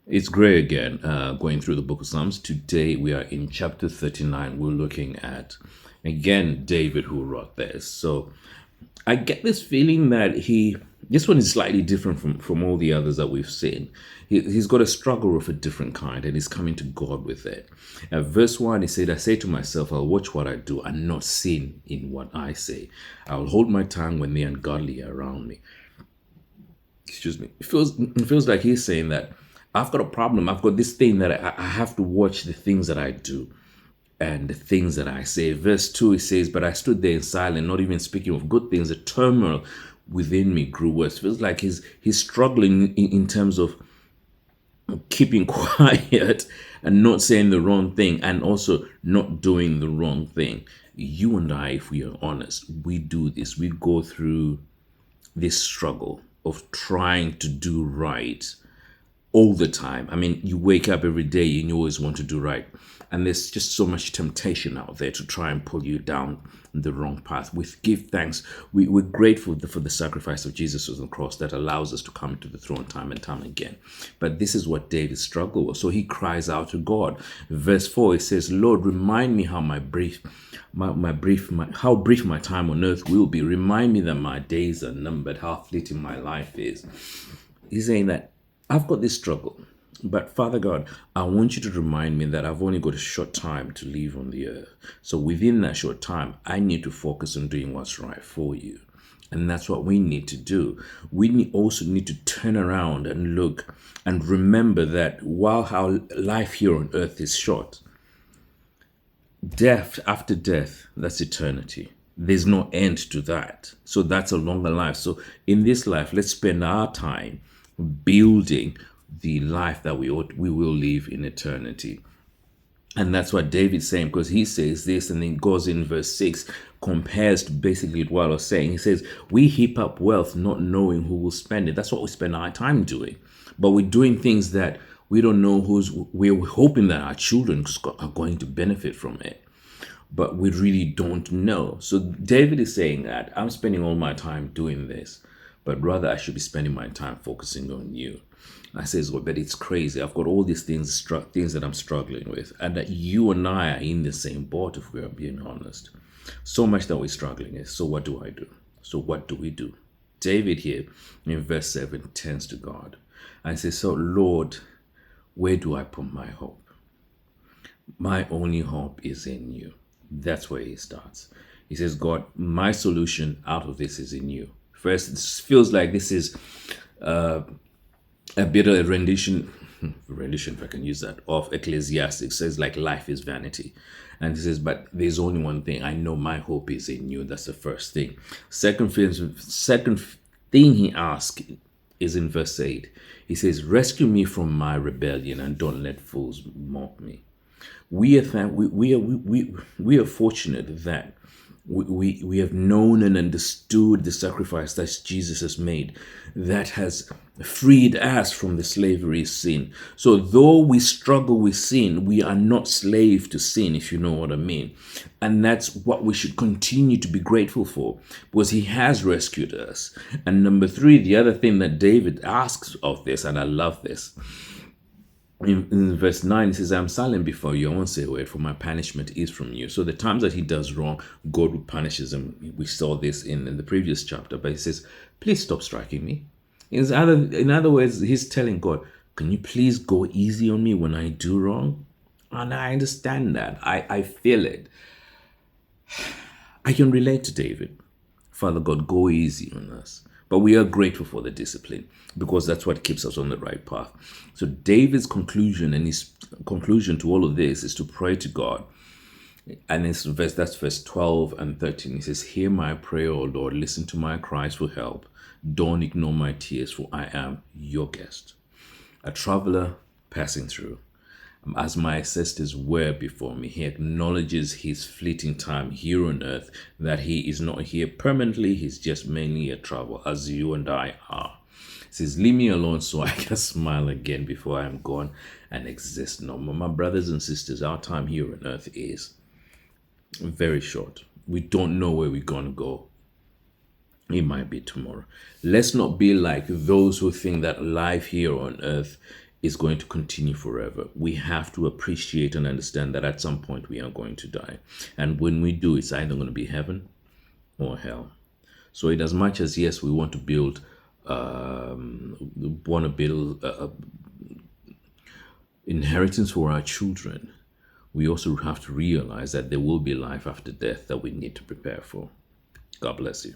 It's Gray again, going through the book of Psalms. Today we are in chapter 39. We're looking at, again, David who wrote this. So I get this feeling that this one is slightly different from all the others that we've seen. He's got a struggle of a different kind and he's coming to God with it. Verse 1, he said, I say to myself, I'll watch what I do and not sin in what I say. I'll hold my tongue when the ungodly are around me. Excuse me. It feels like he's saying that I've got a problem. I've got this thing that I have to watch the things that I do and the things that I say. Verse 2, it says, but I stood there in silence, not even speaking of good things. The turmoil within me grew worse. Feels like he's struggling in terms of keeping quiet and not saying the wrong thing and also not doing the wrong thing. You and I, if we are honest, we do this. We go through this struggle of trying to do right all the time. I mean, you wake up every day and you always want to do right. And there's just so much temptation out there to try and pull you down the wrong path. We give thanks. We're grateful for the sacrifice of Jesus on the cross that allows us to come to the throne time and time again. But this is what David struggled with. So he cries out to God. Verse 4, it says, Lord, remind me how how brief my time on earth will be. Remind me that my days are numbered, how fleeting my life is. He's saying that I've got this struggle, but Father God, I want you to remind me that I've only got a short time to live on the earth. So within that short time, I need to focus on doing what's right for you. And that's what we need to do. Also need to turn around and look and remember that while our life here on earth is short, death after death, that's eternity. There's no end to that. So that's a longer life. So in this life, let's spend our time building the life that we will live in eternity. And that's what David's saying, because he says this and then goes in verse 6, compares to basically what I was saying. He says, we heap up wealth not knowing who will spend it. That's what we spend our time doing. But we're doing things that we don't know we're hoping that our children are going to benefit from it. But we really don't know. So David is saying that I'm spending all my time doing this, but rather I should be spending my time focusing on you. I says, well, but it's crazy. I've got all these things that I'm struggling with, and that you and I are in the same boat, if we are being honest. So much that we're struggling with. So what do I do? So what do we do? David here in verse 7 turns to God and says, so Lord, where do I put my hope? My only hope is in you. That's where he starts. He says, God, my solution out of this is in you. First, it feels like this is a bit of a rendition, if I can use that, of Ecclesiastes. It says like life is vanity. And he says, but there's only one thing. I know my hope is in you. That's the first thing. Second thing he asks is in verse 8. He says, rescue me from my rebellion and don't let fools mock me. We are fortunate that we have known and understood the sacrifice that Jesus has made, that has freed us from the slavery of sin. So though we struggle with sin, we are not slave to sin, if you know what I mean. And that's what we should continue to be grateful for, because he has rescued us. And number 3, the other thing that David asks of this, and I love this, in verse 9, it says, I'm silent before you. I won't say a word, for my punishment is from you. So the times that he does wrong, God punishes him. We saw this in the previous chapter, but he says, please stop striking me. In other words, he's telling God, can you please go easy on me when I do wrong? And I understand that. I feel it. I can relate to David. Father God, go easy on us. But we are grateful for the discipline, because that's what keeps us on the right path. So David's conclusion, and his conclusion to all of this, is to pray to God. And that's verse 12 and 13. He says, hear my prayer, O Lord. Listen to my cries for help. Don't ignore my tears, for I am your guest, a traveler passing through. As my ancestors were before me, he acknowledges his fleeting time here on earth, that he is not here permanently, he's just mainly a traveler, as you and I are. He says, leave me alone so I can smile again before I am gone and exist no more. My brothers and sisters, our time here on earth is very short. We don't know where we're going to go. It might be tomorrow. Let's not be like those who think that life here on earth is going to continue forever. We have to appreciate and understand that at some point we are going to die. And when we do, it's either going to be heaven or hell. So, in as much as yes, we want to build, inheritance for our children, we also have to realize that there will be life after death that we need to prepare for. God bless you.